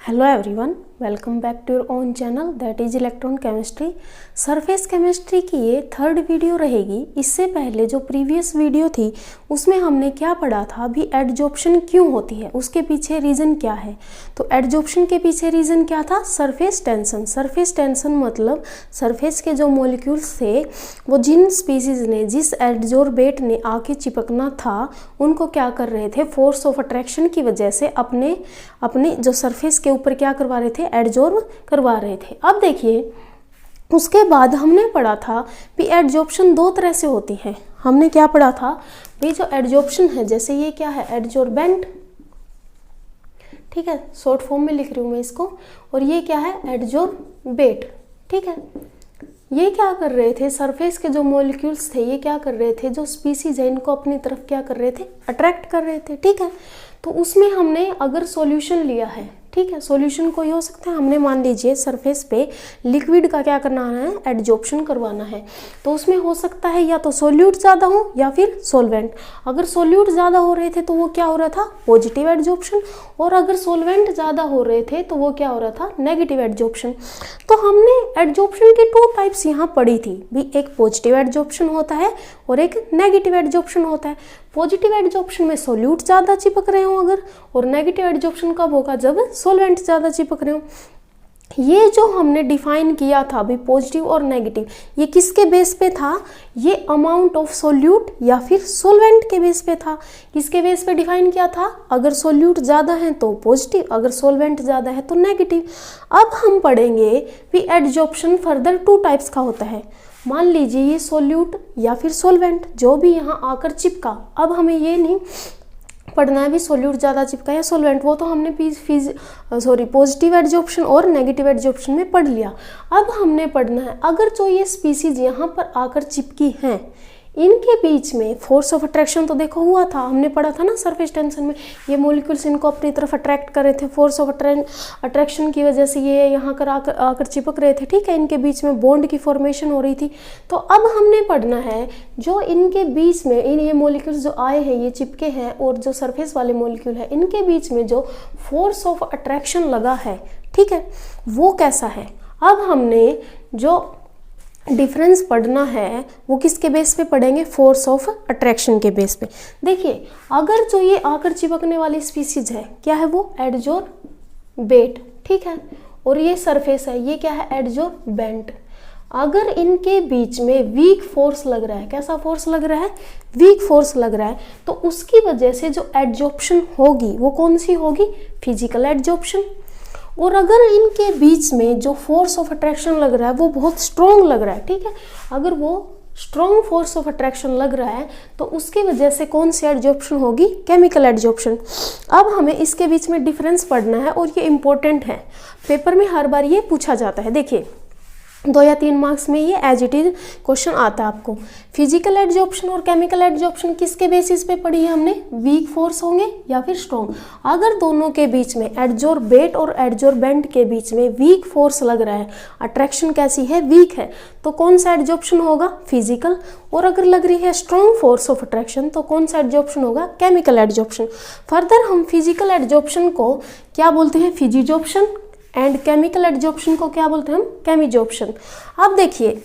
Hello everyone, welcome back to your own channel that is Electron Chemistry. Surface chemistry की ये third video रहेगी। इससे पहले जो प्रीवियस वीडियो थी उसमें हमने क्या पढ़ा था, भी एडजॉर्प्शन क्यों होती है, उसके पीछे रीज़न क्या है। तो एडजॉर्प्शन के पीछे रीज़न क्या था, सरफेस टेंशन। सरफेस टेंशन मतलब सरफेस के जो मॉलिक्यूल्स थे वो जिन स्पीसीज ने, जिस एडजॉर्बेट ने आके चिपकना था उनको क्या कर रहे थे, फोर्स ऑफ अट्रैक्शन की वजह से अपने जो सरफेस के ऊपर क्या करवा रहे थे, एडजॉर्ब करवा रहे थे। अब देखिए, उसके बाद हमने पढ़ा था कि एडजॉर्प्शन दो तरह से होती है। हमने क्या पढ़ा था भाई, जो एडजॉर्प्शन है, जैसे ये क्या है, एडजॉर्बेंट, ठीक है, शॉर्ट फॉर्म में लिख रही हूँ मैं इसको, और ये क्या है, एडजॉर्बेट, ठीक है। ये क्या कर रहे थे, सरफेस के जो मॉलिक्यूल्स थे ये क्या कर रहे थे, जो स्पीसीज है इनको अपनी तरफ क्या कर रहे थे, अट्रैक्ट कर रहे थे, ठीक है। तो उसमें हमने अगर सॉल्यूशन लिया है, ठीक है, सॉल्यूशन कोई हो सकता है, हमने मान लीजिए सरफेस पे लिक्विड का क्या करना है, एडजॉर्प्शन करवाना है, तो उसमें हो सकता है या तो सोल्यूट ज़्यादा हो या फिर सोलवेंट। अगर सोल्यूट ज़्यादा हो रहे थे तो वो क्या हो रहा था, पॉजिटिव एडजॉर्प्शन, और अगर सोलवेंट ज़्यादा हो रहे थे तो वो क्या हो रहा था, नेगेटिव एडजॉर्प्शन। तो हमने एडजॉर्प्शन की टू टाइप्स यहाँ पढ़ी थी भी, एक पॉजिटिव एडजॉर्प्शन होता है और एक नेगेटिव एडजॉर्प्शन होता है। पॉजिटिव एडजॉर्प्शन में सोल्यूट ज़्यादा चिपक रहे हो अगर, और नेगेटिव एडजॉर्प्शन कब होगा, जब सोलवेंट ज़्यादा चिपक रहे हो। ये जो हमने डिफाइन किया था अभी पॉजिटिव और नेगेटिव, ये किसके बेस पे था, ये अमाउंट ऑफ सोल्यूट या फिर सोलवेंट के बेस पे था। किसके बेस पे डिफाइन किया था, अगर सोल्यूट ज़्यादा है तो पॉजिटिव, अगर सोलवेंट ज़्यादा है तो नेगेटिव। अब हम पढ़ेंगे कि एडजॉर्प्शन फर्दर टू टाइप्स का होता है। मान लीजिए ये सोल्यूट या फिर सोलवेंट जो भी यहाँ आकर चिपका, अब हमें ये नहीं पढ़ना है भी सोल्यूट ज़्यादा चिपका या सोलवेंट, वो तो हमने पॉजिटिव एडजॉर्प्शन और नेगेटिव एडजॉर्प्शन में पढ़ लिया। अब हमने पढ़ना है अगर जो ये स्पीसीज यहाँ पर आकर चिपकी हैं, इनके बीच में फोर्स ऑफ अट्रैक्शन तो देखो हुआ था, हमने पढ़ा था ना सरफेस टेंशन में, ये मॉलिक्यूल्स इनको अपनी तरफ अट्रैक्ट कर रहे थे, फोर्स ऑफ अट्रैक्शन की वजह से ये यहाँ कर आकर चिपक रहे थे, ठीक है, इनके बीच में बॉन्ड की फॉर्मेशन हो रही थी। तो अब हमने पढ़ना है जो इनके बीच में ये मॉलिक्यूल्स जो आए हैं, ये चिपके हैं, और जो सरफेस वाले मॉलिक्यूल है इनके बीच में जो फोर्स ऑफ अट्रैक्शन लगा है, ठीक है, वो कैसा है। अब हमने जो डिफरेंस पढ़ना है वो किसके बेस पे पढ़ेंगे, फोर्स ऑफ अट्रैक्शन के बेस पे। देखिए, अगर जो ये आकर चिपकने वाली स्पीसीज है क्या है, वो एडजॉर्बेट, ठीक है, और ये सरफेस है, ये क्या है, एडजॉर्बेंट। अगर इनके बीच में वीक फोर्स लग रहा है, कैसा फोर्स लग रहा है, वीक फोर्स लग रहा है, तो उसकी वजह से जो एडजॉर्प्शन होगी वो कौन सी होगी, फिजिकल एडजॉर्प्शन। और अगर इनके बीच में जो फोर्स ऑफ अट्रैक्शन लग रहा है वो बहुत स्ट्रॉन्ग लग रहा है, ठीक है, अगर वो स्ट्रॉन्ग फोर्स ऑफ अट्रैक्शन लग रहा है तो उसकी वजह से कौन सी एडजॉर्प्शन होगी, केमिकल एडजॉर्प्शन। अब हमें इसके बीच में डिफरेंस पढ़ना है और ये इंपॉर्टेंट है, पेपर में हर बार ये पूछा जाता है। देखिए 2 या 3 मार्क्स में ये एज इट इज क्वेश्चन आता है आपको। फिजिकल एडजॉर्प्शन और केमिकल एडजॉर्प्शन किसके बेसिस पे पढ़ी है हमने, वीक फोर्स होंगे या फिर स्ट्रॉन्ग। अगर दोनों के बीच में, एडजॉर्बेट और एडजॉर्बेंट के बीच में वीक फोर्स लग रहा है, अट्रैक्शन कैसी है, वीक है, तो कौन सा एडजॉर्प्शन होगा, फिजिकल। और अगर लग रही है स्ट्रॉन्ग फोर्स ऑफ अट्रैक्शन तो कौन सा एडजॉर्प्शन होगा, केमिकल एडजॉर्प्शन। फर्दर हम फिजिकल एडजॉर्प्शन को क्या बोलते हैं, फिजिजॉर्प्शन, एंड केमिकल एडजॉर्प्शन को क्या बोलते हैं हम, केमिजॉर्प्शन। अब देखिए,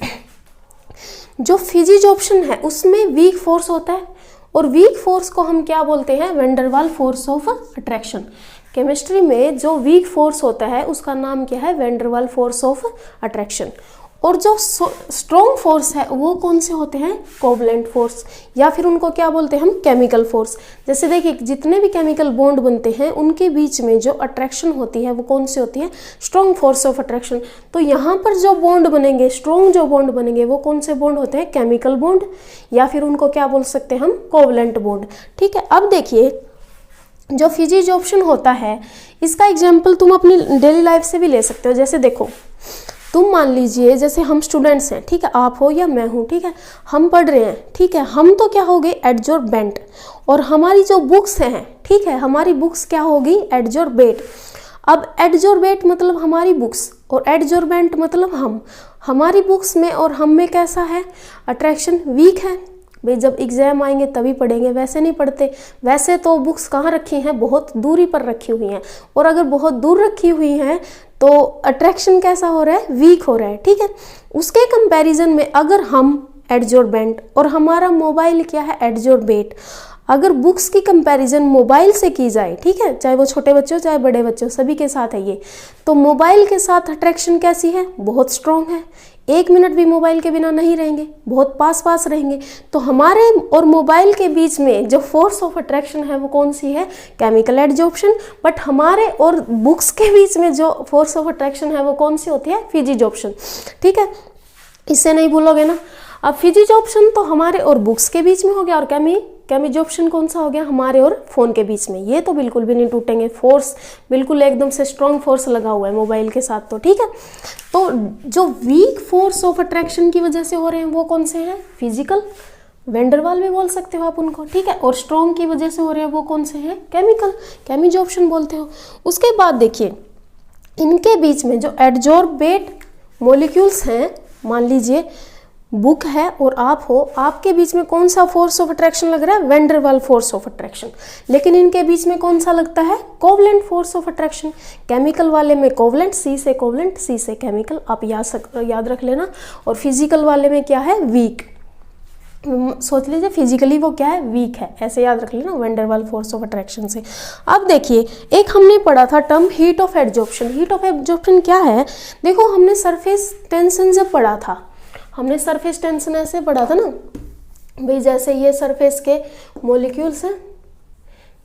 जो फिजिजॉर्प्शन है उसमें वीक फोर्स होता है, और वीक फोर्स को हम क्या बोलते हैं, वैन डर वाल फोर्स ऑफ अट्रैक्शन। केमिस्ट्री में जो वीक फोर्स होता है उसका नाम क्या है, वैन डर वाल फोर्स ऑफ अट्रैक्शन। और जो स्ट्रॉन्ग फोर्स है वो कौन से होते हैं, कोवलेंट फोर्स, या फिर उनको क्या बोलते हैं हम, केमिकल फोर्स। जैसे देखिए, जितने भी केमिकल बॉन्ड बनते हैं उनके बीच में जो अट्रैक्शन होती है वो कौन सी होती है, स्ट्रॉन्ग फोर्स ऑफ अट्रैक्शन। तो यहाँ पर जो बॉन्ड बनेंगे, स्ट्रॉन्ग जो बॉन्ड बनेंगे वो कौन से बॉन्ड होते हैं, केमिकल बॉन्ड, या फिर उनको क्या बोल सकते हैं हम, कोवलेंट बॉन्ड, ठीक है। अब देखिए, जो फिजिजॉर्प्शन होता है इसका एग्जाम्पल तुम अपनी डेली लाइफ से भी ले सकते हो। जैसे देखो, तुम मान लीजिए जैसे हम स्टूडेंट्स हैं, ठीक है, आप हो या मैं हूँ, ठीक है, हम पढ़ रहे हैं, ठीक है, हम तो क्या हो गए, एडजॉर्बेंट, और हमारी जो बुक्स हैं, ठीक है, हमारी बुक्स क्या होगी, एडजॉर्बेट। अब एडजॉर्बेट मतलब हमारी बुक्स, और एडजॉर्बेंट मतलब हम, हमारी बुक्स में और हम में कैसा है, अट्रैक्शन वीक है, भाई जब एग्जाम आएंगे तभी पढ़ेंगे, वैसे नहीं पढ़ते। वैसे तो बुक्स कहाँ रखी हैं, बहुत दूरी पर रखी हुई हैं, और अगर बहुत दूर रखी हुई हैं तो अट्रैक्शन कैसा हो रहा है, वीक हो रहा है, ठीक है। उसके कंपैरिजन में अगर हम एडजॉर्बेंट और हमारा मोबाइल क्या है, एडजॉर्बेट, अगर बुक्स की कंपैरिजन मोबाइल से की जाए, ठीक है, चाहे वो छोटे बच्चों चाहे बड़े बच्चों, सभी के साथ है ये, तो मोबाइल के साथ अट्रैक्शन कैसी है, बहुत स्ट्रॉन्ग है। 1 मिनट भी मोबाइल के बिना नहीं रहेंगे, बहुत पास पास रहेंगे। तो हमारे और मोबाइल के बीच में जो फोर्स ऑफ अट्रैक्शन है वो कौन सी है, केमिकल एडजॉर्प्शन। बट हमारे और बुक्स के बीच में जो फोर्स ऑफ अट्रैक्शन है वो कौन सी होती है, फिजिजॉर्प्शन, ठीक है, इससे नहीं भूलोगे ना। अब फिजिजॉर्प्शन तो हमारे और बुक्स के बीच में हो गया, और केमिजॉर्प्शन कौन सा हो गया, हमारे और फोन के बीच में। ये तो बिल्कुल भी नहीं टूटेंगे, फोर्स बिल्कुल एकदम से स्ट्रॉन्ग फोर्स लगा हुआ है मोबाइल के साथ, तो ठीक है। तो जो वीक फोर्स ऑफ अट्रैक्शन की वजह से हो रहे हैं वो कौन से हैं, फिजिकल, वेंडरवाल भी बोल सकते हो आप उनको, ठीक है, और स्ट्रॉन्ग की वजह से हो रहे हैं वो कौन से हैं, केमिकल, केमिजॉर्प्शन बोलते हो। उसके बाद देखिए इनके बीच में जो एडजॉर्बेट मॉलिक्यूल्स हैं, मान लीजिए बुक है और आप हो, आपके बीच में कौन सा फोर्स ऑफ अट्रैक्शन लग रहा है, वेंडरवाल फोर्स ऑफ अट्रैक्शन। लेकिन इनके बीच में कौन सा लगता है, covalent force of attraction. Chemical वाले में कोवलेंट, सी से कोवलेंट, सी से केमिकल, आप याद रख लेना। और फिजिकल वाले में क्या है, वीक, सोच लीजिए फिजिकली वो क्या है, वीक है, ऐसे याद रख लेना, वेंडरवाल फोर्स ऑफ अट्रैक्शन से। अब देखिए एक हमने पढ़ा था term heat of adsorption. Heat of adsorption क्या है, देखो हमने सरफेस टेंशन जब पढ़ा था, हमने सरफेस टेंशन ऐसे पढ़ा था ना भाई, जैसे ये सरफेस के मॉलिक्यूल्स हैं,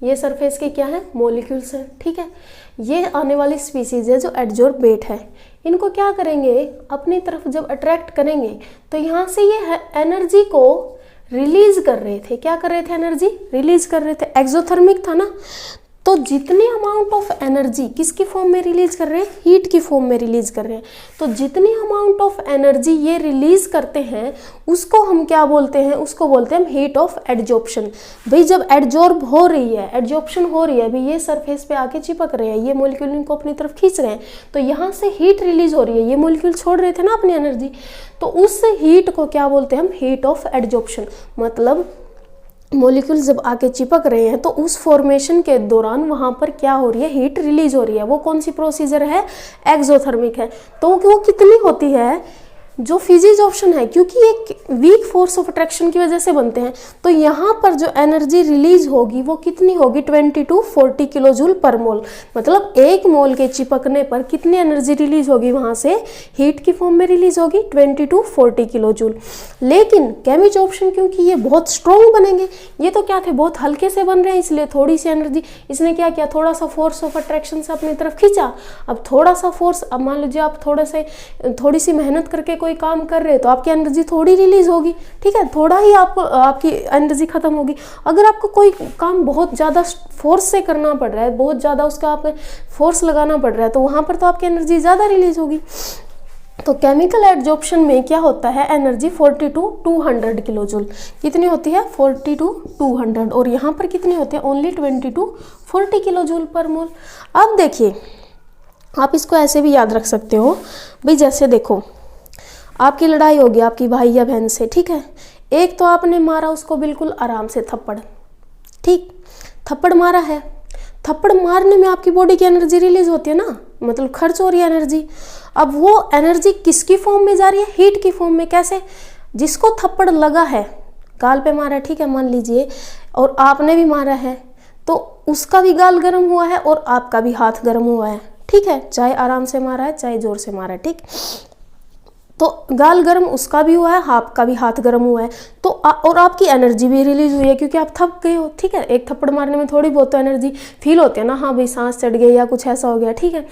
ये सरफेस के क्या है, मॉलिक्यूल्स हैं, ठीक है। ये आने वाली स्पीसीज है जो एडजॉर्बेट है, इनको क्या करेंगे, अपनी तरफ जब अट्रैक्ट करेंगे तो यहाँ से ये एनर्जी को रिलीज कर रहे थे, क्या कर रहे थे, एनर्जी रिलीज कर रहे थे, एक्सोथर्मिक था ना। तो जितनी अमाउंट ऑफ एनर्जी किसकी फॉर्म में रिलीज कर रहे हैं, हीट की फॉर्म में रिलीज कर रहे हैं। तो जितनी अमाउंट ऑफ एनर्जी ये रिलीज करते हैं उसको हम क्या बोलते हैं, उसको बोलते हैं हम हीट ऑफ एडजॉर्प्शन। भाई जब एडजॉर्ब हो रही है, एडजॉर्प्शन हो रही है, भाई ये सरफेस पे आके चिपक रहे हैं, ये मॉलिक्यूल इनको अपनी तरफ खींच रहे हैं, तो यहाँ से हीट रिलीज हो रही है, ये मॉलिक्यूल छोड़ रहे थे ना अपनी एनर्जी, तो उस हीट को क्या बोलते हैं हम, हीट ऑफ एडजॉर्प्शन। मतलब मॉलिक्यूल जब आके चिपक रहे हैं तो उस फॉर्मेशन के दौरान वहां पर क्या हो रही है, हीट रिलीज हो रही है। वो कौन सी प्रोसीजर है, एक्सोथर्मिक है। तो वो कितनी होती है, जो फिजिजॉर्प्शन है, क्योंकि एक वीक फोर्स ऑफ अट्रैक्शन की वजह से बनते हैं, तो यहाँ पर जो एनर्जी रिलीज होगी वो कितनी होगी, 20 to 40 किलो जूल पर मोल। मतलब एक मोल के चिपकने पर कितनी एनर्जी रिलीज होगी, वहां से हीट की फॉर्म में रिलीज होगी 20 to 40 किलो जूल। लेकिन केमिजॉर्प्शन क्योंकि ये बहुत स्ट्रॉन्ग बनेंगे, ये तो क्या थे, बहुत हल्के से बन रहे हैं, इसलिए थोड़ी सी एनर्जी, इसने क्या किया, थोड़ा सा फोर्स ऑफ अट्रैक्शन से अपनी तरफ खींचा। अब थोड़ा सा फोर्स, अब मान लीजिए आप थोड़ी सी मेहनत करके कोई काम कर रहे हो तो आपकी एनर्जी थोड़ी रिलीज होगी, ठीक है, थोड़ा ही आपकी एनर्जी खत्म होगी। अगर आपको कोई काम बहुत ज़्यादा फोर्स से करना पड़ रहा है, बहुत ज़्यादा उसका आपको फोर्स लगाना पड़ रहा है, तो वहाँ पर तो आपकी एनर्जी ज़्यादा रिलीज होगी। तो केमिकल एडजॉर्प्शन में क्या होता है, एनर्जी 40 to 200 किलो जूल। कितनी होती है, 40 to 200, और यहाँ पर कितनी होती है, ओनली 20 to 40 किलो जूल पर मोल। अब देखिए आप इसको ऐसे भी याद रख सकते हो भाई, जैसे देखो आपकी लड़ाई होगी आपकी भाई या बहन से, ठीक है, एक तो आपने मारा उसको बिल्कुल आराम से थप्पड़, ठीक, थप्पड़ मारा है, थप्पड़ मारने में आपकी बॉडी की एनर्जी रिलीज होती है ना, मतलब खर्च हो रही है एनर्जी। अब वो एनर्जी किसकी फॉर्म में जा रही है, हीट की फॉर्म में। कैसे, जिसको थप्पड़ लगा है, गाल पे मारा है, ठीक है, मान लीजिए, और आपने भी मारा है, तो उसका भी गाल गर्म हुआ है और आपका भी हाथ गर्म हुआ है, ठीक है, चाहे आराम से मारा है चाहे जोर से मारा है, ठीक। तो गाल गर्म उसका भी हुआ है, आपका भी हाथ गर्म हुआ है, तो और आपकी एनर्जी भी रिलीज हुई है क्योंकि आप थक गए हो, ठीक है। एक थप्पड़ मारने में थोड़ी बहुत तो एनर्जी फील होती है ना, हाँ भाई सांस चढ़ गई या कुछ ऐसा हो गया, ठीक है।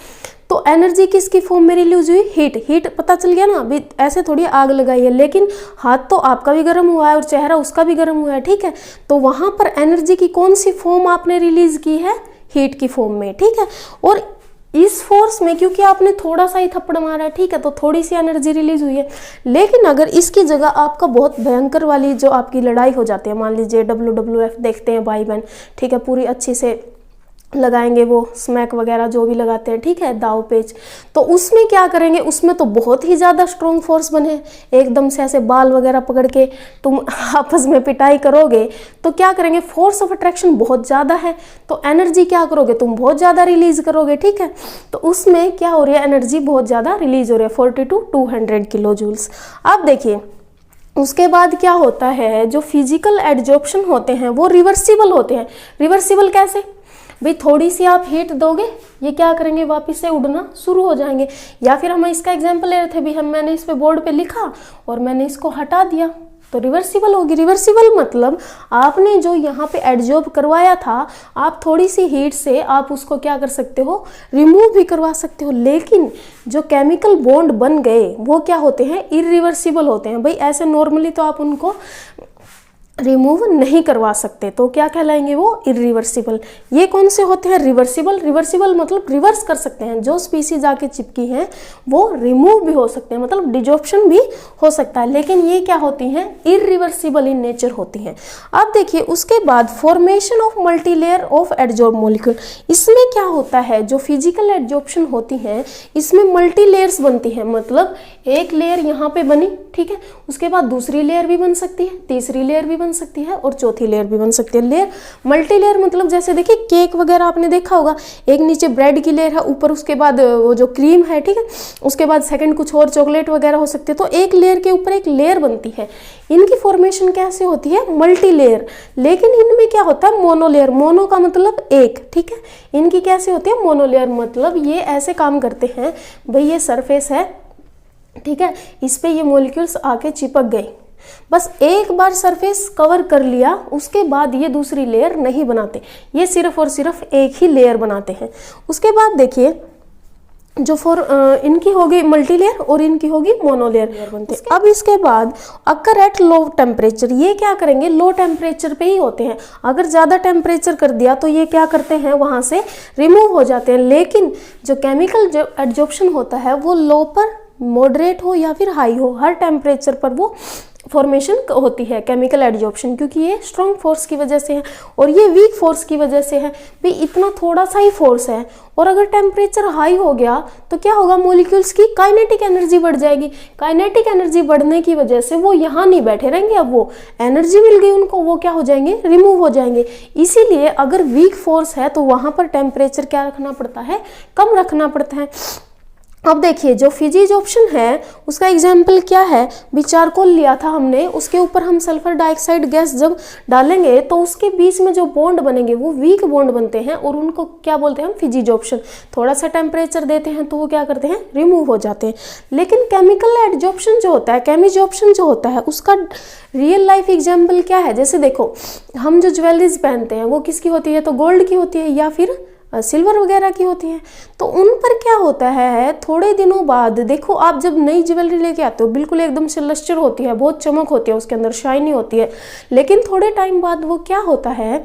तो एनर्जी किसकी फॉर्म में रिलीज हुई, हीट पता चल गया ना, अभी ऐसे थोड़ी आग लगाई है, लेकिन हाथ तो आपका भी गर्म हुआ है और चेहरा उसका भी गर्म हुआ है, ठीक है। तो वहां पर एनर्जी की कौन सी फॉर्म आपने रिलीज की है, हीट की फॉर्म में, ठीक है। और इस फोर्स में क्योंकि आपने थोड़ा सा ही थप्पड़ मारा है, ठीक है, तो थोड़ी सी एनर्जी रिलीज हुई है। लेकिन अगर इसकी जगह आपका बहुत भयंकर वाली जो आपकी लड़ाई हो जाती है, मान लीजिए WWF देखते हैं भाई बहन, ठीक है, पूरी अच्छी से लगाएंगे, वो स्मैक वगैरह जो भी लगाते हैं, ठीक है, दाव पेच, तो उसमें क्या करेंगे, उसमें तो बहुत ही ज़्यादा स्ट्रॉन्ग फोर्स बने, एकदम से ऐसे बाल वगैरह पकड़ के तुम आपस में पिटाई करोगे तो क्या करेंगे, फोर्स ऑफ अट्रैक्शन बहुत ज़्यादा है, तो एनर्जी क्या करोगे, तुम बहुत ज़्यादा रिलीज करोगे, ठीक है। तो उसमें क्या हो रही है, एनर्जी बहुत ज़्यादा रिलीज हो रही है, 40 to 200 किलो जूल्स। अब देखिए उसके बाद क्या होता है, जो फिजिकल एड्जॉर्प्शन होते हैं वो रिवर्सिबल होते हैं। रिवर्सिबल कैसे भाई, थोड़ी सी आप हीट दोगे, ये क्या करेंगे, वापस से उड़ना शुरू हो जाएंगे। या फिर हम इसका एग्जांपल ले रहे थे भी, मैंने इस पे बोर्ड पे लिखा और मैंने इसको हटा दिया तो रिवर्सिबल होगी। रिवर्सिबल मतलब आपने जो यहाँ पे एड्जॉर्ब करवाया था, आप थोड़ी सी हीट से आप उसको क्या कर सकते हो, रिमूव भी करवा सकते हो, लेकिन जो केमिकल बॉन्ड बन गए वो क्या होते हैं, इरिवर्सिबल होते हैं। भाई ऐसे नॉर्मली तो आप उनको रिमूव नहीं करवा सकते, तो क्या कहलाएंगे वो, इरिवर्सिबल। ये कौन से होते हैं, रिवर्सिबल। रिवर्सिबल मतलब रिवर्स कर सकते हैं, जो स्पीसीज आके चिपकी हैं वो रिमूव भी हो सकते हैं, मतलब डिजॉर्प्शन भी हो सकता है, लेकिन ये क्या होती हैं, इरिवर्सिबल इन नेचर होती हैं। अब देखिए उसके बाद formation of multilayer of adsorb molecule. इसमें क्या होता है, जो फिजिकल एडजॉर्प्शन होती है इसमें मल्टी लेयर्स बनती है, मतलब एक लेयर यहाँ पे बनी, ठीक है, उसके बाद दूसरी लेयर भी बन सकती है, तीसरी लेयर भी बन सकती है और चौथी लेयर भी बन सकती है। लेयर मल्टी लेयर मतलब जैसे देखिए केक वगैरह आपने देखा होगा, एक नीचे ब्रेड की लेयर है, ऊपर उसके बाद वो जो क्रीम है, ठीक है, उसके बाद सेकंड कुछ और चॉकलेट वगैरह हो सकते हैं, तो एक लेयर के ऊपर एक लेयर बनती है। इनकी फॉर्मेशन कैसे होती है, मल्टी लेयर। लेकिन इनमें क्या होता है, मोनोलेयर। मोनो का मतलब एक, ठीक है, इनकी कैसे होती है, मोनोलेयर, मतलब ये ऐसे काम करते हैं, भाई ये सरफेस है, ठीक है, इस पे ये मॉलिक्यूल्स आके चिपक गए, बस एक बार सरफेस कवर कर लिया, उसके बाद ये दूसरी लेयर नहीं बनाते, ये सिर्फ और सिर्फ एक ही लेयर बनाते हैं। उसके बाद देखिए जो इनकी होगी मल्टी लेयर और इनकी होगी मोनोलेयर बनते हैं। अब इसके बाद अकर एट लो टेम्परेचर, ये क्या करेंगे, लो टेम्परेचर पे ही होते हैं। अगर ज़्यादा टेम्परेचर कर दिया तो ये क्या करते हैं, वहाँ से रिमूव हो जाते हैं। लेकिन जो केमिकल जो एड्जॉर्प्शन होता है वो लो पर, मॉडरेट हो या फिर हाई हो, हर टेम्परेचर पर वो फॉर्मेशन होती है केमिकल एड्जॉर्प्शन, क्योंकि ये स्ट्रॉन्ग फोर्स की वजह से है और ये वीक फोर्स की वजह से है। भाई इतना थोड़ा सा ही फोर्स है और अगर टेम्परेचर हाई हो गया तो क्या होगा, मॉलिक्यूल्स की काइनेटिक एनर्जी बढ़ जाएगी। काइनेटिक एनर्जी बढ़ने की वजह से वो यहाँ नहीं बैठे रहेंगे, अब वो एनर्जी मिल गई उनको, वो क्या हो जाएंगे, रिमूव हो जाएंगे। इसीलिए अगर वीक फोर्स है तो वहाँ पर टेम्परेचर क्या रखना पड़ता है, कम रखना पड़ता है। अब देखिए जो फिजिजॉर्प्शन है उसका एग्जाम्पल क्या है, भी चारकोल लिया था हमने, उसके ऊपर हम सल्फर डाइऑक्साइड गैस जब डालेंगे तो उसके बीच में जो बॉन्ड बनेंगे वो वीक बॉन्ड बनते हैं और उनको क्या बोलते हैं हम, फिजिजॉर्प्शन। थोड़ा सा टेम्परेचर देते हैं तो वो क्या करते हैं, रिमूव हो जाते हैं। लेकिन केमिकल एड्जॉर्प्शन जो होता है, केमिजॉर्प्शन जो होता है, उसका रियल लाइफ एग्जाम्पल क्या है, जैसे देखो हम जो ज्वेलरीज पहनते हैं वो किसकी होती है, तो गोल्ड की होती है या फिर सिल्वर वगैरह की होती है। तो उन पर क्या होता है, थोड़े दिनों बाद देखो आप जब नई ज्वेलरी लेके आते हो बिल्कुल एकदम से लस्टर होती है, बहुत चमक होती है, उसके अंदर शाइनी होती है। लेकिन थोड़े टाइम बाद वो क्या होता है,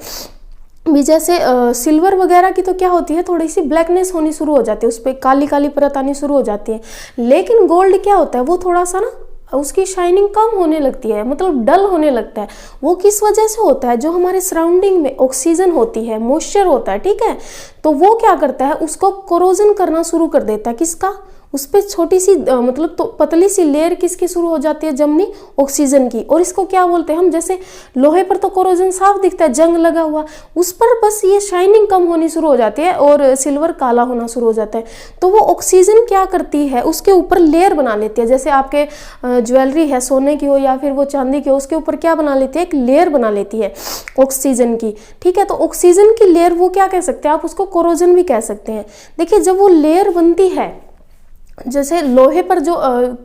भी जैसे सिल्वर वगैरह की तो क्या होती है, थोड़ी सी ब्लैकनेस होनी शुरू हो जाती है, उस पर काली काली परत आनी शुरू हो जाती है। लेकिन गोल्ड क्या होता है, वो थोड़ा सा ना उसकी शाइनिंग कम होने लगती है, मतलब डल होने लगता है। वो किस वजह से होता है, जो हमारे सराउंडिंग में ऑक्सीजन होती है, मॉइस्चर होता है, ठीक है, तो वो क्या करता है, उसको कोरोजन करना शुरू कर देता है। किसका, उस पर छोटी सी मतलब तो पतली सी लेयर किसकी शुरू हो जाती है, जमनी, ऑक्सीजन की। और इसको क्या बोलते हैं हम, जैसे लोहे पर तो कोरोजन साफ दिखता है, जंग लगा हुआ, उस पर बस ये शाइनिंग कम होनी शुरू हो जाती है और सिल्वर काला होना शुरू हो जाता है। तो वो ऑक्सीजन क्या करती है, उसके ऊपर लेयर बना लेती है। जैसे आपके ज्वेलरी है सोने की हो या फिर वो चांदी की हो, उसके ऊपर क्या बना लेती है, एक लेयर बना लेती है ऑक्सीजन की, ठीक है। तो ऑक्सीजन की लेयर वो क्या कह सकते हैं आप, उसको कोरोजन भी कह सकते हैं। देखिए जब वो लेयर बनती है, जैसे लोहे पर जो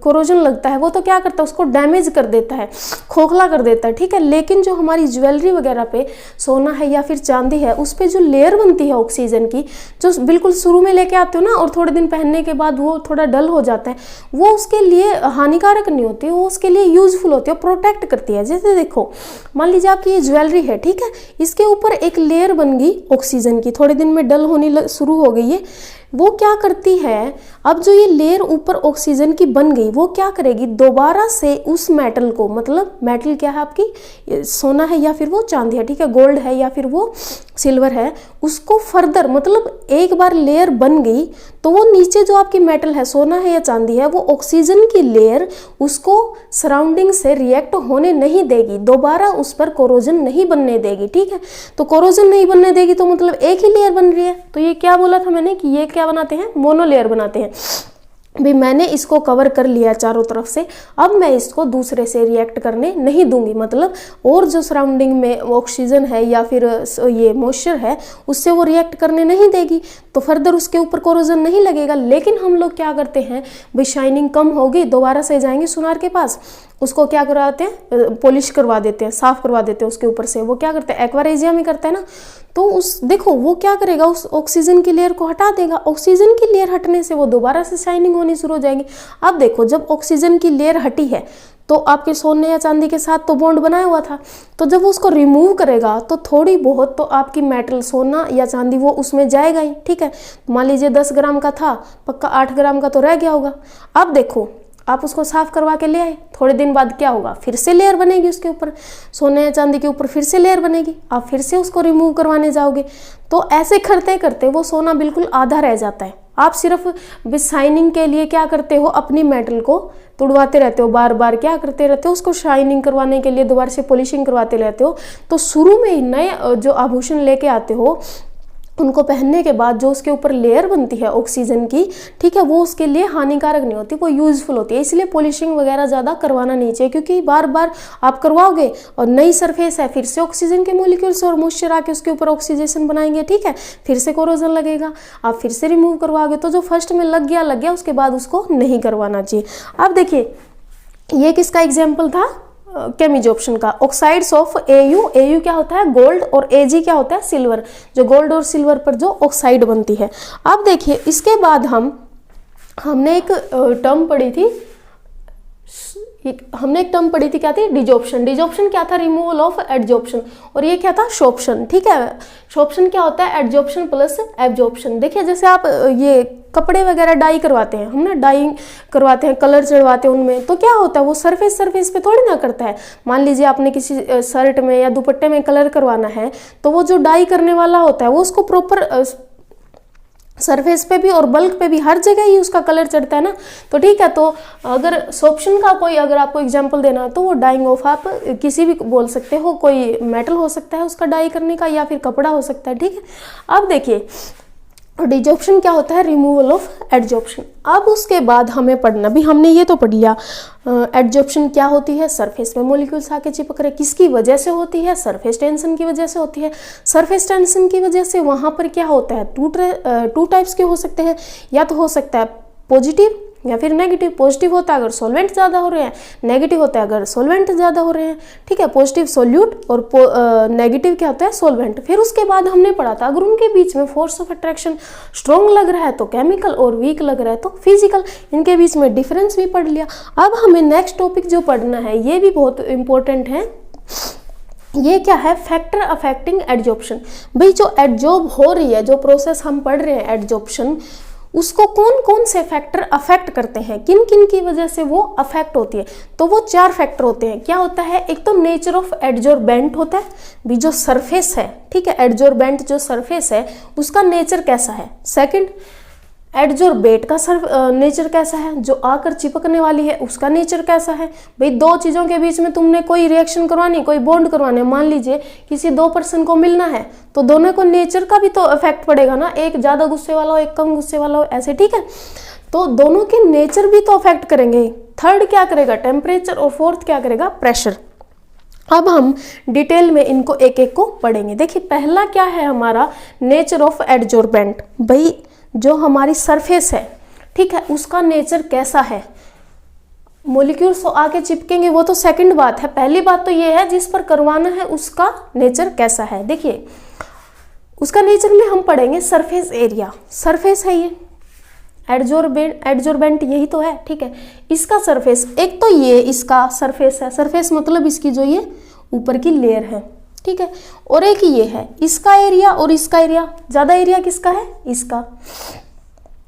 कोरोजन लगता है वो तो क्या करता है, उसको डैमेज कर देता है, खोखला कर देता है, ठीक है। लेकिन जो हमारी ज्वेलरी वगैरह पे सोना है या फिर चांदी है, उस पे जो लेयर बनती है ऑक्सीजन की, जो बिल्कुल शुरू में लेके आते हो ना और थोड़े दिन पहनने के बाद वो थोड़ा डल हो जाता है, वो उसके लिए हानिकारक नहीं होती, वो उसके लिए यूजफुल होती है, प्रोटेक्ट करती है। जैसे देखो मान लीजिए आपकी ये ज्वेलरी है, ठीक है, इसके ऊपर एक लेयर बन गई ऑक्सीजन की, थोड़े दिन में डल होने शुरू हो गई है, वो क्या करती है, अब जो ये लेयर ऊपर ऑक्सीजन की बन गई, वो क्या करेगी, दोबारा से उस मेटल को, मतलब मेटल क्या है आपकी, सोना है या फिर वो चांदी है, ठीक है, गोल्ड है या फिर वो सिल्वर है, उसको फर्दर, मतलब एक बार लेयर बन गई तो वो नीचे जो आपकी मेटल है, सोना है या चांदी है, वो ऑक्सीजन की लेयर उसको सराउंडिंग से रिएक्ट होने नहीं देगी, दोबारा उस पर कोरोजन नहीं बनने देगी, ठीक है। तो कोरोजन नहीं बनने देगी तो मतलब एक ही लेयर बन रही है। तो ये क्या बोला था मैंने कि ये क्या बनाते हैं, मोनोलेयर बनाते हैं। भी मैंने इसको कवर कर लिया चारों तरफ से, अब मैं इसको दूसरे से रिएक्ट करने नहीं दूंगी, मतलब और जो सराउंडिंग में ऑक्सीजन है या फिर ये मॉइस्चर है उससे वो रिएक्ट करने नहीं देगी, तो फर्दर उसके ऊपर कोरोजन नहीं लगेगा। लेकिन हम लोग क्या करते हैं भाई, शाइनिंग कम होगी, दोबारा से जाएंगे सुनार के पास, उसको क्या करवाते हैं, पॉलिश करवा देते हैं, साफ करवा देते हैं उसके ऊपर से। वो क्या करते हैं, एक्वारेजिया में करते हैं ना, तो उस देखो वो क्या करेगा, उस ऑक्सीजन की लेयर को हटा देगा, ऑक्सीजन की लेयर हटने से वो दोबारा से शाइनिंग होनी शुरू हो जाएगी। अब देखो जब ऑक्सीजन की लेयर हटी है तो आपके सोने या चांदी के साथ तो बॉन्ड बनाया हुआ था, तो जब वो उसको रिमूव करेगा तो थोड़ी बहुत तो आपकी मेटल, सोना या चांदी, वो उसमें जाएगा ही, ठीक है। मान लीजिए 10 ग्राम का था, पक्का 8 ग्राम का तो रह गया होगा। अब देखो आप उसको साफ करवा के ले आए, थोड़े दिन बाद क्या होगा, फिर से लेयर बनेगी उसके ऊपर, सोने या चांदी के ऊपर फिर से लेयर बनेगी, आप फिर से उसको रिमूव करवाने जाओगे, तो ऐसे करते करते वो सोना बिल्कुल आधा रह जाता है। आप सिर्फ शाइनिंग के लिए क्या करते हो, अपनी मेटल को तुड़वाते रहते हो, बार बार क्या करते रहते हो, उसको शाइनिंग करवाने के लिए दोबारा से पॉलिशिंग करवाते रहते हो। तो शुरू में ही नए जो आभूषण लेके आते हो, उनको पहनने के बाद जो उसके ऊपर लेयर बनती है ऑक्सीजन की, ठीक है, वो उसके लिए हानिकारक नहीं होती, वो यूजफुल होती है। इसलिए पॉलिशिंग वगैरह ज़्यादा करवाना नहीं चाहिए, क्योंकि बार बार आप करवाओगे और नई सरफेस है, फिर से ऑक्सीजन के मॉलिक्यूल्स और मॉइस्चर आके उसके ऊपर ऑक्सीडेशन बनाएंगे, ठीक है, फिर से कोरोजन लगेगा, आप फिर से रिमूव करवाओगे। तो जो फर्स्ट में लग गया, उसके बाद उसको नहीं करवाना चाहिए। अब देखिए ये किसका एग्जाम्पल था, केमिजोप्शन का, ऑक्साइड्स ऑफ AU, AU क्या होता है, गोल्ड, और AG क्या होता है, सिल्वर, जो गोल्ड और सिल्वर पर जो ऑक्साइड बनती है। अब देखिए इसके बाद हमने एक टर्म पढ़ी थी, क्या थी, डिजॉप्शन। डिजॉप्शन क्या था, रिमूवल ऑफ एडजॉप्शन, और ये क्या था, शॉप्शन, ठीक है। शॉप्शन क्या होता है, एडजॉप्शन प्लस एब्जॉप्शन। देखिए जैसे आप ये कपड़े वगैरह डाई करवाते हैं, हम ना डाई करवाते हैं, कलर चढ़वाते हैं उनमें, तो क्या होता है वो सरफेस पे थोड़ी ना करता है। मान लीजिए आपने किसी शर्ट में या दुपट्टे में कलर करवाना है, तो वो जो डाई करने वाला होता है वो उसको प्रॉपर सरफेस पे भी और बल्क पे भी हर जगह ही उसका कलर चढ़ता है ना। तो ठीक है, तो अगर शॉप्शन का कोई अगर आपको एग्जांपल देना है तो वो डाइंग ऑफ आप किसी भी बोल सकते हो, कोई मेटल हो सकता है उसका डाई करने का, या फिर कपड़ा हो सकता है, ठीक है। अब देखिए डिजॉप्शन क्या होता है, रिमूवल ऑफ एडजॉप्शन। अब उसके बाद हमें पढ़ना भी, हमने ये तो पढ़ लिया एडजॉप्शन क्या होती है, सरफेस में मॉलिक्यूल्स आके चिपक रहे, किसकी वजह से होती है, सरफेस टेंशन की वजह से होती है। सरफेस टेंशन की वजह से वहाँ पर क्या होता है, टू टाइप्स के हो सकते हैं, या तो हो सकता है पॉजिटिव या फिर नेगेटिव। पॉजिटिव होता है अगर सॉल्वेंट ज़्यादा हो रहे हैं, नेगेटिव होता है अगर सॉल्वेंट ज़्यादा हो रहे हैं, ठीक है। पॉजिटिव सॉल्यूट और नेगेटिव क्या होता है, सॉल्वेंट। फिर उसके बाद हमने पढ़ा था अगर उनके बीच में फोर्स ऑफ अट्रैक्शन स्ट्रॉन्ग लग रहा है तो केमिकल, और वीक लग रहा है तो फिजिकल, इनके बीच में डिफरेंस भी पढ़ लिया। अब हमें नेक्स्ट टॉपिक जो पढ़ना है ये भी बहुत इंपॉर्टेंट है, ये क्या है, फैक्टर अफेक्टिंग एडजॉप्शन। भाई जो एडजॉर्ब हो रही है, जो प्रोसेस हम पढ़ रहे हैं एडजॉप्शन, उसको कौन कौन से फैक्टर अफेक्ट करते हैं, किन किन की वजह से वो अफेक्ट होती है। तो वो 4 फैक्टर होते हैं। क्या होता है, एक तो नेचर ऑफ एडजॉर्बेंट होता है, भी जो सरफेस है, ठीक है, एडजॉर्बेंट जो सरफेस है उसका नेचर कैसा है। सेकंड, एडजॉर्बेट का नेचर कैसा है, जो आकर चिपकने वाली है उसका नेचर कैसा है। भाई दो चीज़ों के बीच में तुमने कोई रिएक्शन करवानी, कोई बॉन्ड करवाने, मान लीजिए किसी 2 पर्सन को मिलना है तो दोनों को नेचर का भी तो इफेक्ट पड़ेगा ना, एक ज़्यादा गुस्से वाला हो एक कम गुस्से वाला हो, ऐसे, ठीक है। तो दोनों के नेचर भी तो अफेक्ट करेंगे। थर्ड क्या करेगा, टेम्परेचर, और फोर्थ क्या करेगा, प्रेशर। अब हम डिटेल में इनको एक एक को पढ़ेंगे। देखिए पहला क्या है हमारा, नेचर ऑफ एडजॉर्बेंट। भाई जो हमारी सरफेस है, ठीक है, उसका नेचर कैसा है, मॉलिक्यूल्स तो आके चिपकेंगे वो तो सेकंड बात है, पहली बात तो ये है जिस पर करवाना है उसका नेचर कैसा है। देखिए उसका नेचर में हम पढ़ेंगे सरफेस एरिया, सरफेस है ये एडजॉर्बेंट यही तो है, ठीक है। इसका सरफेस, एक तो ये इसका सरफेस है, सरफेस मतलब इसकी जो ये ऊपर की लेयर है, ठीक है, और एक ये है इसका एरिया और इसका एरिया। ज्यादा एरिया किसका है, इसका।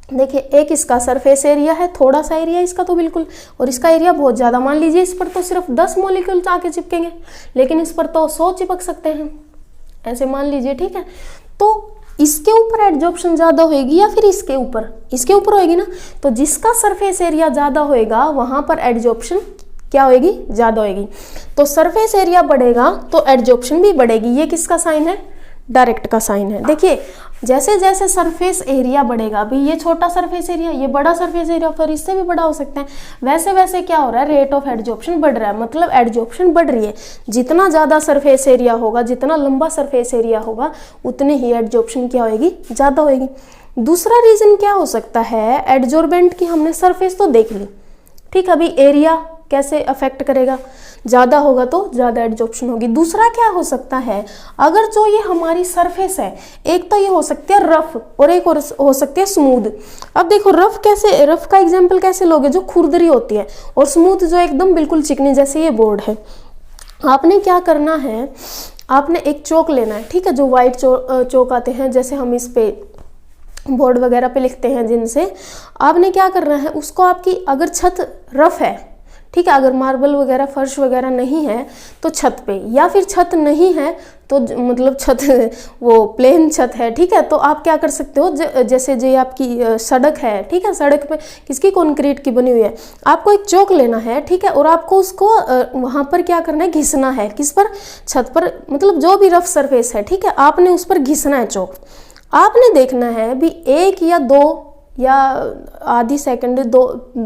देखिए एक इसका सरफेस एरिया है, थोड़ा सा एरिया इसका तो बिल्कुल, और इसका एरिया बहुत ज़्यादा। मान लीजिए इस पर तो सिर्फ 10 मॉलिक्यूल्स आके चिपकेंगे, लेकिन इस पर तो 100 चिपक सकते हैं, ऐसे मान लीजिए, ठीक है। तो इसके ऊपर एडजॉर्प्शन ज़्यादा होएगी या फिर इसके ऊपर? इसके ऊपर होएगी ना। तो जिसका सरफेस एरिया ज़्यादा होएगा वहाँ पर एडजॉर्प्शन क्या होएगी? ज़्यादा होएगी। तो सरफेस एरिया बढ़ेगा तो एडजॉर्प्शन भी बढ़ेगी। ये किसका साइन है? डायरेक्ट का साइन है। देखिए जैसे जैसे सरफेस एरिया बढ़ेगा, अभी ये छोटा सरफेस एरिया, ये बड़ा सरफेस एरिया, फिर इससे भी बड़ा हो सकता है, वैसे वैसे क्या हो रहा है? रेट ऑफ एडजॉर्प्शन बढ़ रहा है, मतलब एडजॉर्प्शन बढ़ रही है। जितना ज़्यादा सरफेस एरिया होगा, जितना लंबा सरफेस एरिया होगा, उतनी ही एडजॉर्प्शन क्या होगी? ज़्यादा होगी। दूसरा रीज़न क्या हो सकता है? एडजॉर्बेंट की हमने सरफेस तो देख ली, ठीक। अभी एरिया कैसे अफेक्ट करेगा? ज़्यादा होगा तो ज़्यादा एडजॉर्प्शन होगी। दूसरा क्या हो सकता है? अगर जो ये हमारी सरफेस है, एक तो ये हो सकती है रफ और एक और हो सकती है स्मूथ। अब देखो रफ कैसे, रफ का एग्जांपल कैसे लोगे? जो खुरदरी होती है, और स्मूथ जो एकदम बिल्कुल चिकनी, जैसे ये बोर्ड है। आपने क्या करना है? आपने एक चौक लेना है, ठीक है, जो वाइट चौक आते हैं, जैसे हम इस पे बोर्ड वगैरह पे लिखते हैं जिनसे। आपने क्या करना है? उसको आपकी अगर छत रफ है, ठीक है, अगर मार्बल वगैरह फर्श वगैरह नहीं है तो छत पे, या फिर छत नहीं है तो मतलब छत वो प्लेन छत है, ठीक है, तो आप क्या कर सकते हो? जैसे जो आपकी सड़क है, ठीक है, सड़क पे किसकी? कंक्रीट की बनी हुई है। आपको एक चौक लेना है, ठीक है, और आपको उसको वहाँ पर क्या करना है? घिसना है। किस पर? छत पर, मतलब जो भी रफ सरफेस है, ठीक है, आपने उस पर घिसना है चौक। आपने देखना है भी 1 या 2 या आधी सेकंड,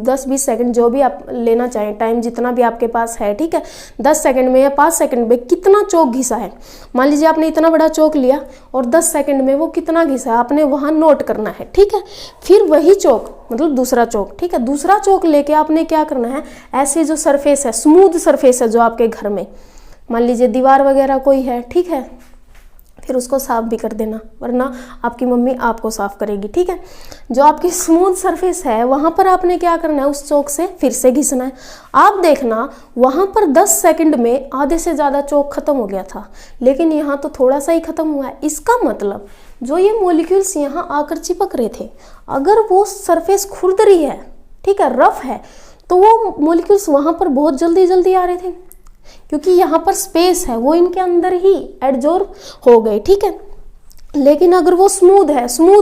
10-20 सेकंड, जो भी आप लेना चाहें, टाइम जितना भी आपके पास है, ठीक है, 10 सेकंड में या 5 सेकंड में कितना चौक घिसा है। मान लीजिए आपने इतना बड़ा चौक लिया और 10 सेकंड में वो कितना घिसा है, आपने वहाँ नोट करना है, ठीक है। फिर वही चौक, मतलब दूसरा चौक, ठीक है, दूसरा चौक लेके आपने क्या करना है? ऐसे जो सरफेस है, स्मूथ सरफेस है जो आपके घर में, मान लीजिए दीवार वगैरह कोई है, ठीक है, फिर उसको साफ भी कर देना, वरना आपकी मम्मी आपको साफ करेगी, ठीक है। जो आपकी स्मूथ सरफेस है वहाँ पर आपने क्या करना है? उस चौक से फिर से घिसना है। आप देखना वहाँ पर 10 सेकंड में आधे से ज़्यादा चौक खत्म हो गया था, लेकिन यहाँ तो थोड़ा सा ही खत्म हुआ है। इसका मतलब जो ये मॉलिक्यूल्स यहाँ आकर चिपक रहे थे, अगर वो सरफेस खुरदरी है, ठीक है, रफ है, तो वो मॉलिक्यूल्स वहाँ पर बहुत जल्दी जल्दी आ रहे थे, क्योंकि यहाँ पर स्पेस है, वो इनके अंदर ही एडजॉर्ब हो गए, ठीक है। लेकिन अगर वो स्मूथ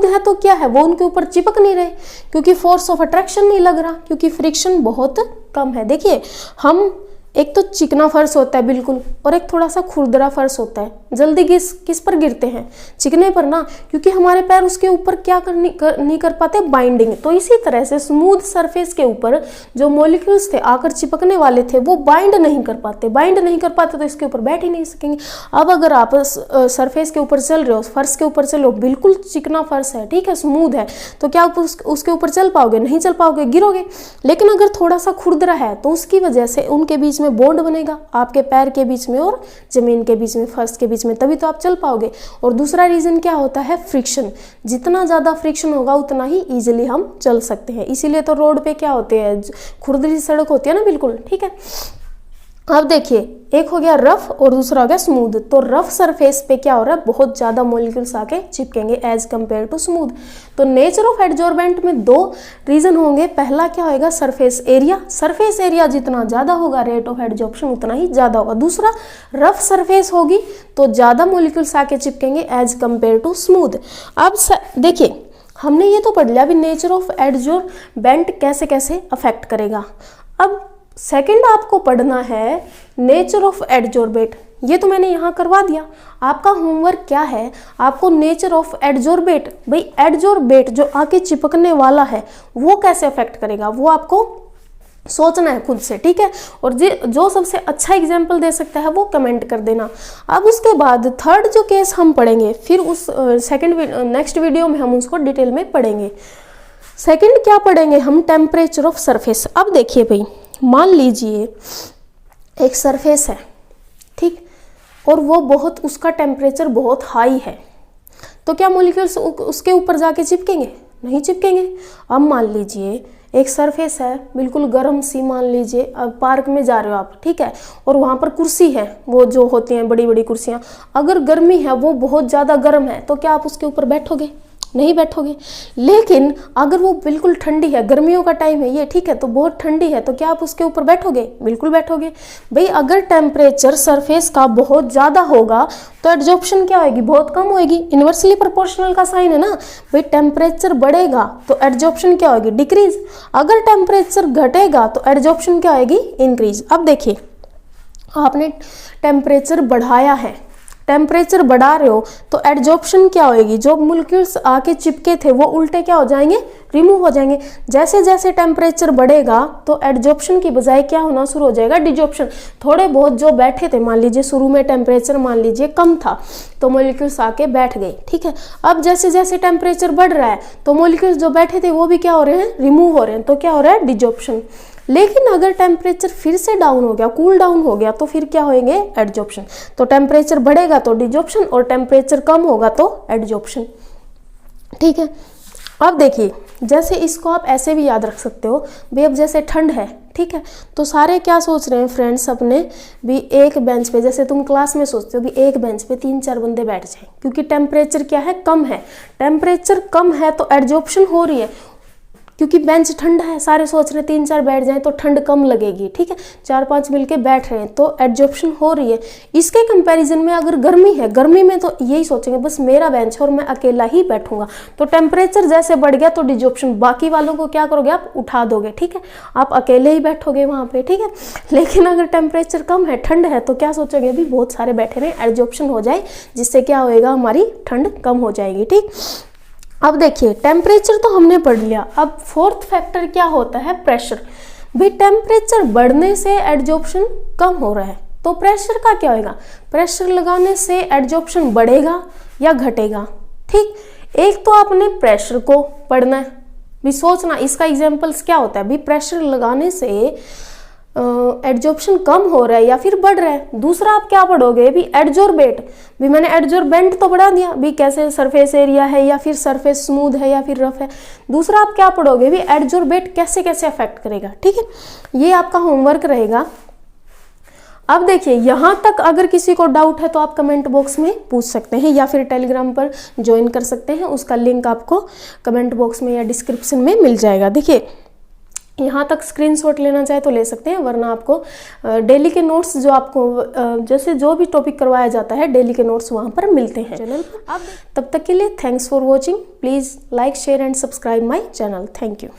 है तो क्या है? वो उनके ऊपर चिपक नहीं रहे, क्योंकि फोर्स ऑफ अट्रैक्शन नहीं लग रहा, क्योंकि फ्रिक्शन बहुत कम है। देखिए हम एक तो चिकना फर्श होता है बिल्कुल, और एक थोड़ा सा खुरदरा फर्श होता है। जल्दी किस पर गिरते हैं? चिकने पर ना, क्योंकि हमारे पैर उसके ऊपर क्या नहीं कर पाते? बाइंडिंग। तो इसी तरह से स्मूथ सरफेस के ऊपर जो मॉलिक्यूल्स थे आकर चिपकने वाले थे, वो बाइंड नहीं कर पाते तो इसके ऊपर बैठ ही नहीं सकेंगे। अब अगर आप सरफेस के ऊपर चल रहे हो, फर्श के ऊपर चल रहे हो, बिल्कुल चिकना फर्श है, ठीक है, स्मूथ है, तो क्या आप उसके ऊपर चल पाओगे? नहीं चल पाओगे, गिरोगे। लेकिन अगर थोड़ा सा खुरदरा है तो उसकी वजह से उनके बीच में बॉन्ड बनेगा, आपके पैर के बीच में और जमीन के बीच में, फर्श के बीच में, तभी तो आप चल पाओगे। और दूसरा रीजन क्या होता है? फ्रिक्शन। जितना ज्यादा फ्रिक्शन होगा उतना ही इजीली हम चल सकते हैं। इसीलिए तो रोड पे क्या होते हैं? खुरदरी सड़क होती है ना, बिल्कुल, ठीक है। अब देखिए एक हो गया रफ और दूसरा हो गया स्मूथ। तो रफ सरफेस पे क्या हो रहा है? बहुत ज्यादा मॉलिक्यूल्स आके चिपकेंगे एज कंपेयर टू स्मूथ। तो नेचर ऑफ एडजॉर्बेंट में 2 रीजन होंगे। पहला क्या होगा? सरफेस एरिया जितना ज्यादा होगा रेट ऑफ एडजॉर्प्शन उतना ही ज्यादा होगा। दूसरा रफ सरफेस होगी तो ज्यादा मॉलिक्यूल्स आके चिपकेंगे एज कंपेयर टू स्मूथ। अब देखिए हमने ये तो पढ़ लिया अभी नेचर ऑफ एडजॉर्बेंट कैसे कैसे अफेक्ट करेगा। अब सेकंड आपको पढ़ना है नेचर ऑफ एडजॉर्बेट। ये तो मैंने यहाँ करवा दिया। आपका होमवर्क क्या है? आपको नेचर ऑफ एडजॉर्बेट, भाई एडजॉर्बेट जो आके चिपकने वाला है वो कैसे अफेक्ट करेगा, वो आपको सोचना है खुद से, ठीक है। और जो सबसे अच्छा एग्जाम्पल दे सकता है वो कमेंट कर देना। अब उसके बाद थर्ड जो केस हम पढ़ेंगे, फिर उस नेक्स्ट वीडियो में हम उसको डिटेल में पढ़ेंगे। सेकंड क्या पढ़ेंगे हम? Temperature of surface. अब देखिए भाई, मान लीजिए एक सरफेस है, ठीक, और वो उसका टेम्परेचर बहुत हाई है, तो क्या मॉलिक्यूल्स उसके ऊपर जाके चिपकेंगे? नहीं चिपकेंगे। अब मान लीजिए एक सरफेस है बिल्कुल गर्म सी, मान लीजिए अब पार्क में जा रहे हो आप, ठीक है, और वहाँ पर कुर्सी है, वो जो होती हैं बड़ी बड़ी कुर्सियाँ, अगर गर्मी है, वो बहुत ज़्यादा गर्म है, तो क्या आप उसके ऊपर बैठोगे? नहीं बैठोगे। लेकिन अगर वो बिल्कुल ठंडी है, गर्मियों का टाइम है ये, ठीक है, तो बहुत ठंडी है, तो क्या आप उसके ऊपर बैठोगे? बिल्कुल बैठोगे। भाई अगर टेम्परेचर सरफेस का बहुत ज़्यादा होगा तो एड्जॉर्प्शन क्या होगी? बहुत कम होगी। इन्वर्सली प्रोपोर्शनल का साइन है ना भाई, टेम्परेचर बढ़ेगा तो एड्जॉर्प्शन क्या होगी? डिक्रीज। अगर टेम्परेचर घटेगा तो एड्जॉर्प्शन क्या होगी? इंक्रीज। अब देखिए, आपने टेम्परेचर बढ़ाया है, टेम्परेचर बढ़ा रहे हो तो एड्जॉर्प्शन क्या होगी? जो मोलिक्यूल्स आके चिपके थे वो उल्टे क्या हो जाएंगे? रिमूव हो जाएंगे। जैसे जैसे टेम्परेचर बढ़ेगा तो एड्जॉर्प्शन की बजाय क्या होना शुरू हो जाएगा? डिजॉर्प्शन। थोड़े बहुत जो बैठे थे, मान लीजिए शुरू में टेम्परेचर मान लीजिए कम था तो मोलिक्यूल्स आके बैठ गए, ठीक है। अब जैसे जैसे टेम्परेचर बढ़ रहा है तो मोलिक्यूल्स जो बैठे थे वो भी क्या हो रहे हैं? रिमूव हो रहे हैं। तो क्या हो रहा है? डिजॉर्प्शन। लेकिन अगर टेम्परेचर फिर से डाउन हो गया, कूल डाउन हो गया, तो फिर क्या होंगे? एड्जॉर्प्शन। तो टेम्परेचर बढ़ेगा तो डिजॉर्प्शन और टेम्परेचर कम होगा तो एड्जॉर्प्शन, ठीक है। अब देखिए, जैसे इसको आप ऐसे भी याद रख सकते हो भाई, अब जैसे ठंड है, ठीक है, तो सारे क्या सोच रहे हैं फ्रेंड्स अपने भी, एक बेंच पे, जैसे तुम क्लास में सोचते हो भी एक बेंच पे 3-4 बंदे बैठ जाएं, क्योंकि टेम्परेचर क्या है? कम है। टेम्परेचर कम है तो एड्जॉर्प्शन हो रही है, क्योंकि बेंच ठंडा है, सारे सोच रहे हैं 3-4 बैठ जाएं तो ठंड कम लगेगी, ठीक है। 4-5 मिलके बैठ रहे हैं तो एड्जॉर्प्शन हो रही है। इसके कंपैरिजन में अगर गर्मी है, गर्मी में तो यही सोचेंगे बस मेरा बेंच है और मैं अकेला ही बैठूंगा, तो टेम्परेचर जैसे बढ़ गया तो डिजॉर्प्शन, बाकी वालों को क्या करोगे? आप उठा दोगे, ठीक है, आप अकेले ही बैठोगे वहां पे, ठीक है। लेकिन अगर टेम्परेचर कम है, ठंड है, तो क्या सोचोगे? भी बहुत सारे बैठे रहे, एड्जॉर्प्शन हो जाए, जिससे क्या होएगा? हमारी ठंड कम हो जाएगी, ठीक। अब देखिए, टेम्परेचर तो हमने पढ़ लिया। अब फोर्थ फैक्टर क्या होता है? प्रेशर। भाई टेम्परेचर बढ़ने से एड्जॉर्प्शन कम हो रहा है तो प्रेशर का क्या होगा? प्रेशर लगाने से एड्जॉर्प्शन बढ़ेगा या घटेगा, ठीक। एक तो आपने प्रेशर को पढ़ना है, भी सोचना इसका एग्जाम्पल्स क्या होता है। भी प्रेशर लगाने से एड्जॉर्प्शन कम हो रहा है या फिर बढ़ रहा है। दूसरा आप क्या पढ़ोगे? भी एड्जॉर्बेट। भी मैंने एड्जॉर्बेंट तो पढ़ा दिया, भी कैसे सरफेस एरिया है या फिर सरफेस स्मूथ है या फिर रफ है। दूसरा आप क्या पढ़ोगे? भी एड्जॉर्बेट कैसे कैसे अफेक्ट करेगा, ठीक है। ये आपका होमवर्क रहेगा। अब देखिए, यहाँ तक अगर किसी को डाउट है तो आप कमेंट बॉक्स में पूछ सकते हैं या फिर टेलीग्राम पर ज्वाइन कर सकते हैं, उसका लिंक आपको कमेंट बॉक्स में या डिस्क्रिप्शन में मिल जाएगा। देखिए, यहाँ तक स्क्रीनशॉट लेना चाहे तो ले सकते हैं, वरना आपको डेली के नोट्स जो आपको जैसे जो भी टॉपिक करवाया जाता है डेली के नोट्स वहाँ पर मिलते हैं चैनल पर। अब तब तक के लिए thanks for watching. Please like, share and subscribe my channel. Thank you.